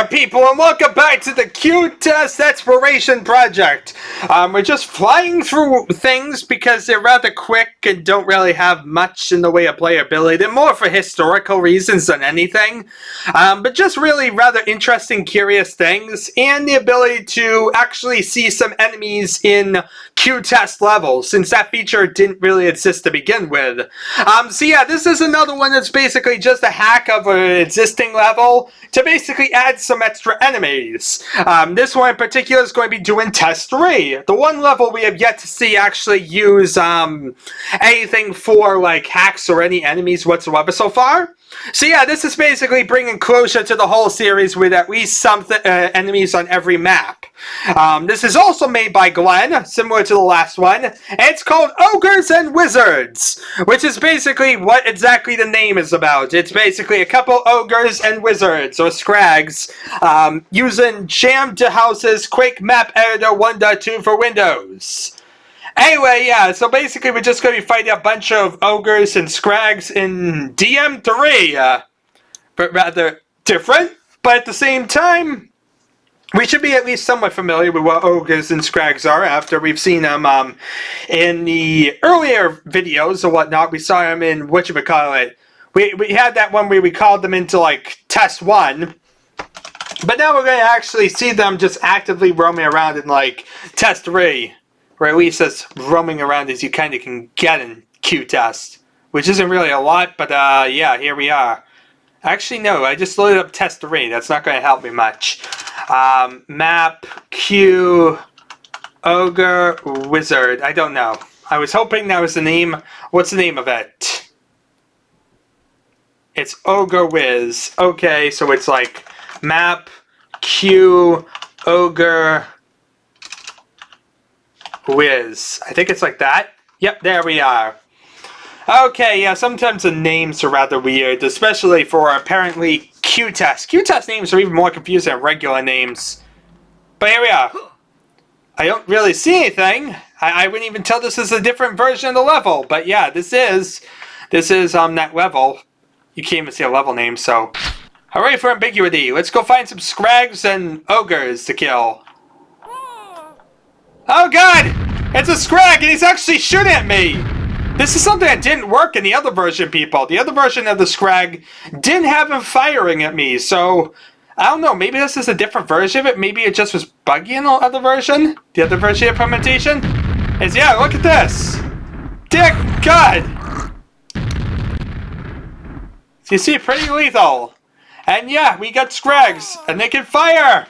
there, people, and welcome back to the QTEST Exploration Project. We're just flying through things because they're rather quick and don't really have much in the way of playability. They're more for historical reasons than anything, but just really rather interesting, curious things, and the ability to actually see some enemies in QTEST levels, since that feature didn't really exist to begin with. So yeah, this is another one that's basically just a hack of an existing level to basically add some extra enemies. This one in particular is going to be doing Test 3. The one level we have yet to see actually use anything for like hacks or any enemies whatsoever so far. So yeah, this is basically bringing closure to the whole series with at least some enemies on every map. This is also made by Glenn, similar to the last one. And it's called Ogres and Wizards, which is basically what exactly the name is about. It's basically a couple Ogres and Wizards, or Scrags, using Jam to House's Quake Map Editor 1.2 for Windows. Anyway, yeah, so basically we're just going to be fighting a bunch of Ogres and Scrags in DM3. But rather different, but at the same time, we should be at least somewhat familiar with what Ogres and Scrags are after we've seen them in the earlier videos or whatnot. We saw them in, whatchamacallit. We had that one where we called them into, like, TEST1. But now we're going to actually see them just actively roaming around in, like, Test 3. Or at least as roaming around as you kind of can get in QTEST. Which isn't really a lot, but yeah, here we are. Actually, no, I just loaded up Test 3. That's not going to help me much. Map, Q, Ogre, Wizard. I don't know. I was hoping that was the name. What's the name of it? It's Ogre Wiz. Okay, so it's like Map, Q, Ogre, Wiz. I think it's like that. Yep, there we are. Okay, yeah, sometimes the names are rather weird, especially for apparently QTEST. QTEST names are even more confusing than regular names. But here we are. I don't really see anything. I wouldn't even tell this is a different version of the level. But yeah, this is that level. You can't even see a level name, so. Hooray for ambiguity. Let's go find some Scrags and Ogres to kill. Oh god! It's a Scrag and he's actually shooting at me! This is something that didn't work in the other version, people. The other version of the Scrag didn't have him firing at me, so I don't know, maybe this is a different version of it. Maybe it just was buggy in the other version? The other version implementation? Is, yeah, look at this! Dear God! So you see, pretty lethal. And yeah, we got Scrags, and they can fire!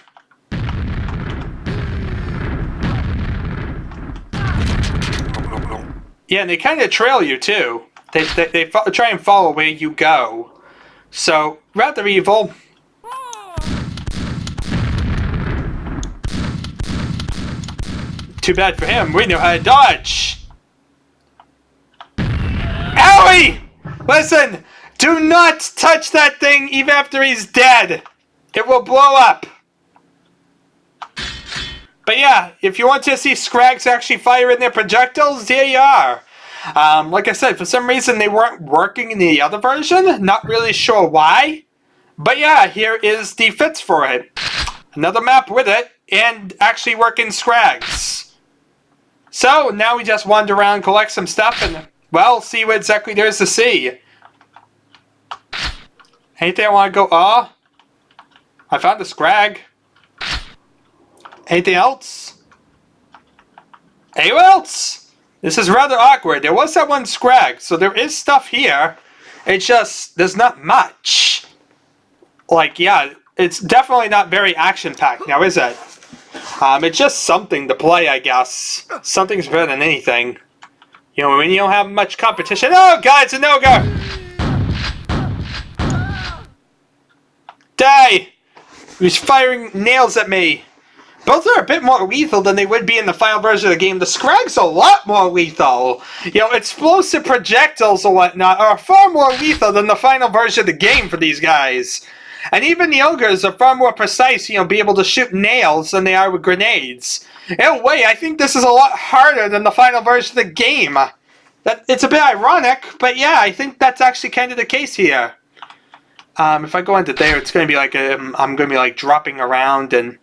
Yeah, and they kind of trail you, too. They try and follow where you go. So, rather evil. Too bad for him, we know how to dodge! Owie! Listen, do not touch that thing even after he's dead. It will blow up. But yeah, if you want to see Scrags actually fire in their projectiles, here you are. Like I said, for some reason they weren't working in the other version. Not really sure why. But yeah, here is the fits for it. Another map with it, and actually working Scrags. So, now we just wander around, collect some stuff, and, well, see what exactly there is to see. Anything I want to go, I found a Scrag. Anything else? Anyone else? This is rather awkward. There was that one Scrag, so there is stuff here. It's just, there's not much. Like, yeah, it's definitely not very action-packed now, is it? It's just something to play, I guess. Something's better than anything. You know, when you don't have much competition. Oh, God, it's an ogre! Die! He's firing nails at me. Both are a bit more lethal than they would be in the final version of the game. The Scrag's a lot more lethal. You know, explosive projectiles or whatnot are far more lethal than the final version of the game for these guys. And even the Ogres are far more precise, you know, be able to shoot nails than they are with grenades. In a way, I think this is a lot harder than the final version of the game. It's a bit ironic, but yeah, I think that's actually kind of the case here. If I go into there, it's going to be like I'm going to be like dropping around, and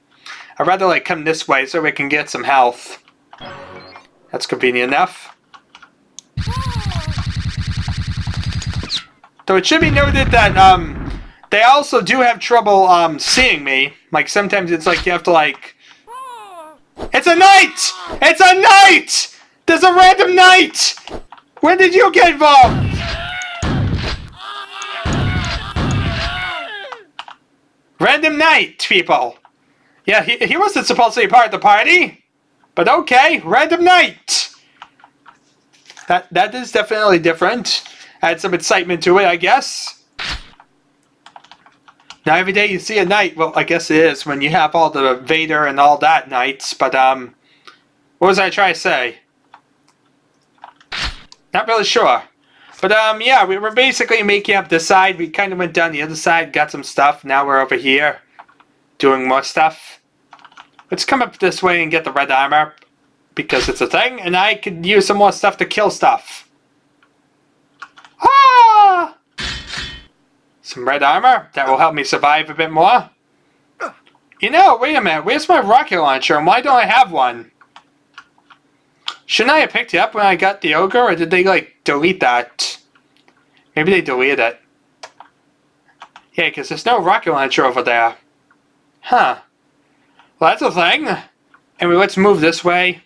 I'd rather like come this way so we can get some health. That's convenient enough. Though it should be noted that they also do have trouble seeing me. Like sometimes it's like you have to like. It's a knight! It's a knight! There's a random knight! When did you get involved? Random knight, people. Yeah, he wasn't supposed to be part of the party. But okay, random knight. That is definitely different. Add some excitement to it, I guess. Now every day you see a knight, well, I guess it is when you have all the Vader and all that knights, but what was I trying to say? Not really sure. But yeah, we were basically making up this side. We kind of went down the other side, got some stuff. Now we're over here doing more stuff. Let's come up this way and get the red armor because it's a thing, and I could use some more stuff to kill stuff. Ah! Some red armor that will help me survive a bit more. You know, wait a minute. Where's my rocket launcher, and why don't I have one? Shouldn't I have picked it up when I got the ogre, or did they, like, delete that? Maybe they deleted it. Yeah, because there's no rocket launcher over there. Huh. Well, that's a thing. Anyway, let's move this way.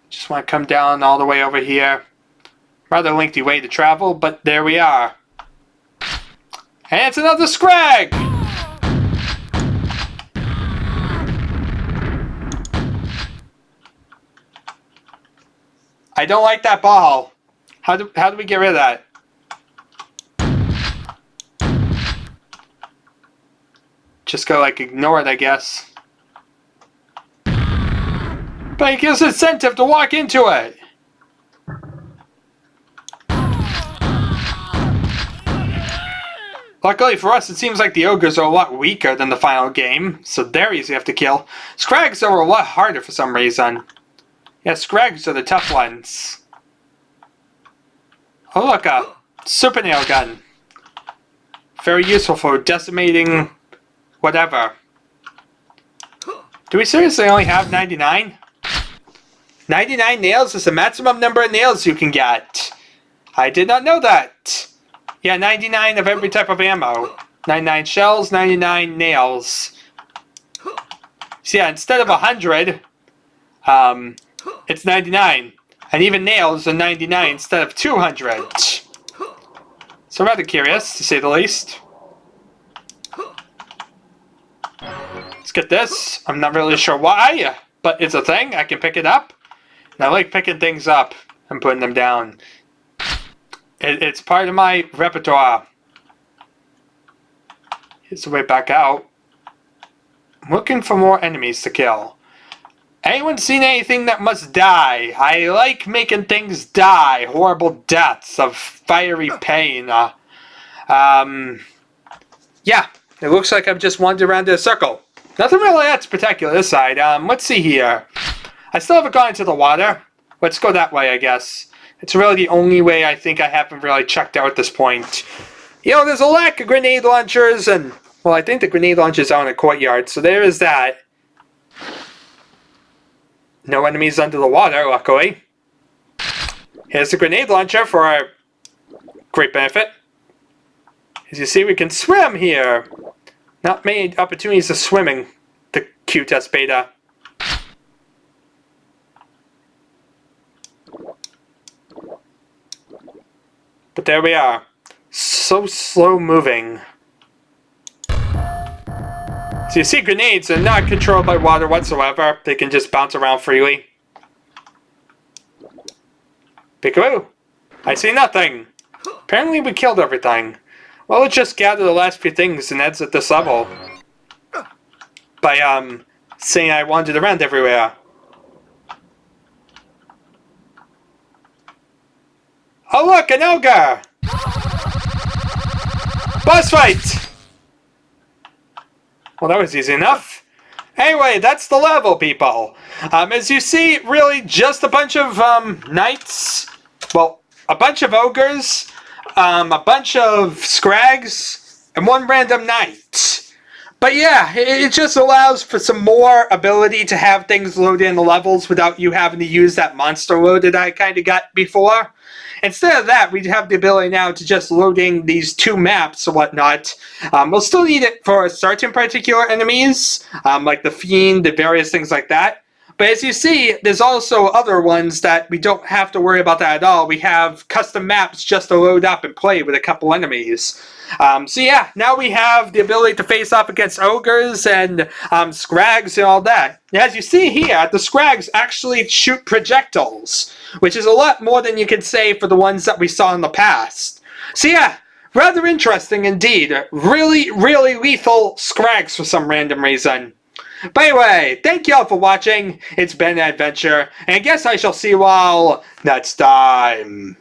Just want to come down all the way over here. Rather lengthy way to travel, but there we are. And it's another Scrag! I don't like that ball. How do we get rid of that? Just go like ignore it, I guess. But it gives incentive to walk into it. Luckily for us, it seems like the ogres are a lot weaker than the final game, so they're easy to kill. Scrags are a lot harder for some reason. Yeah, Scrags are the tough ones. Oh look, a super nail gun. Very useful for decimating whatever. Do we seriously only have 99? 99 nails is the maximum number of nails you can get. I did not know that. Yeah, 99 of every type of ammo. 99 shells, 99 nails. So yeah, instead of 100, it's 99. And even nails are 99 instead of 200. So rather curious, to say the least. Let's get this. I'm not really sure why, but it's a thing. I can pick it up. And I like picking things up and putting them down. It's part of my repertoire. Here's the way back out. I'm looking for more enemies to kill. Anyone seen anything that must die? I like making things die. Horrible deaths of fiery pain. Yeah, it looks like I've just wandered around in a circle. Nothing really that spectacular this side. Let's see here. I still haven't gone into the water. Let's go that way, I guess. It's really the only way I think I haven't really checked out at this point. You know, there's a lack of grenade launchers, and, well, I think the grenade launchers are in a courtyard, so there is that. No enemies under the water, luckily. Here's the grenade launcher for our great benefit. As you see, we can swim here. Not many opportunities of swimming, the QTEST beta. But there we are. So slow moving. So you see, grenades are not controlled by water whatsoever. They can just bounce around freely. Peekaboo! I see nothing. Apparently we killed everything. Well, let's just gather the last few things and exit this level. By, saying I wandered around everywhere. Oh look, an ogre! Boss fight! Well, that was easy enough. Anyway, that's the level, people. As you see, really just a bunch of knights. Well, a bunch of ogres, a bunch of scrags, and one random night. But yeah, it just allows for some more ability to have things loaded in the levels without you having to use that monster load that I kind of got before. Instead of that, we have the ability now to just loading these 2 maps or whatnot. We'll still need it for certain particular enemies, like the Fiend, the various things like that. But as you see, there's also other ones that we don't have to worry about that at all. We have custom maps just to load up and play with a couple enemies. So yeah, now we have the ability to face off against Ogres and Scrags and all that. As you see here, the Scrags actually shoot projectiles, which is a lot more than you can say for the ones that we saw in the past. So yeah, rather interesting indeed. Really, really lethal Scrags for some random reason. But anyway, thank you all for watching. It's been an adventure, and I guess I shall see you all next time.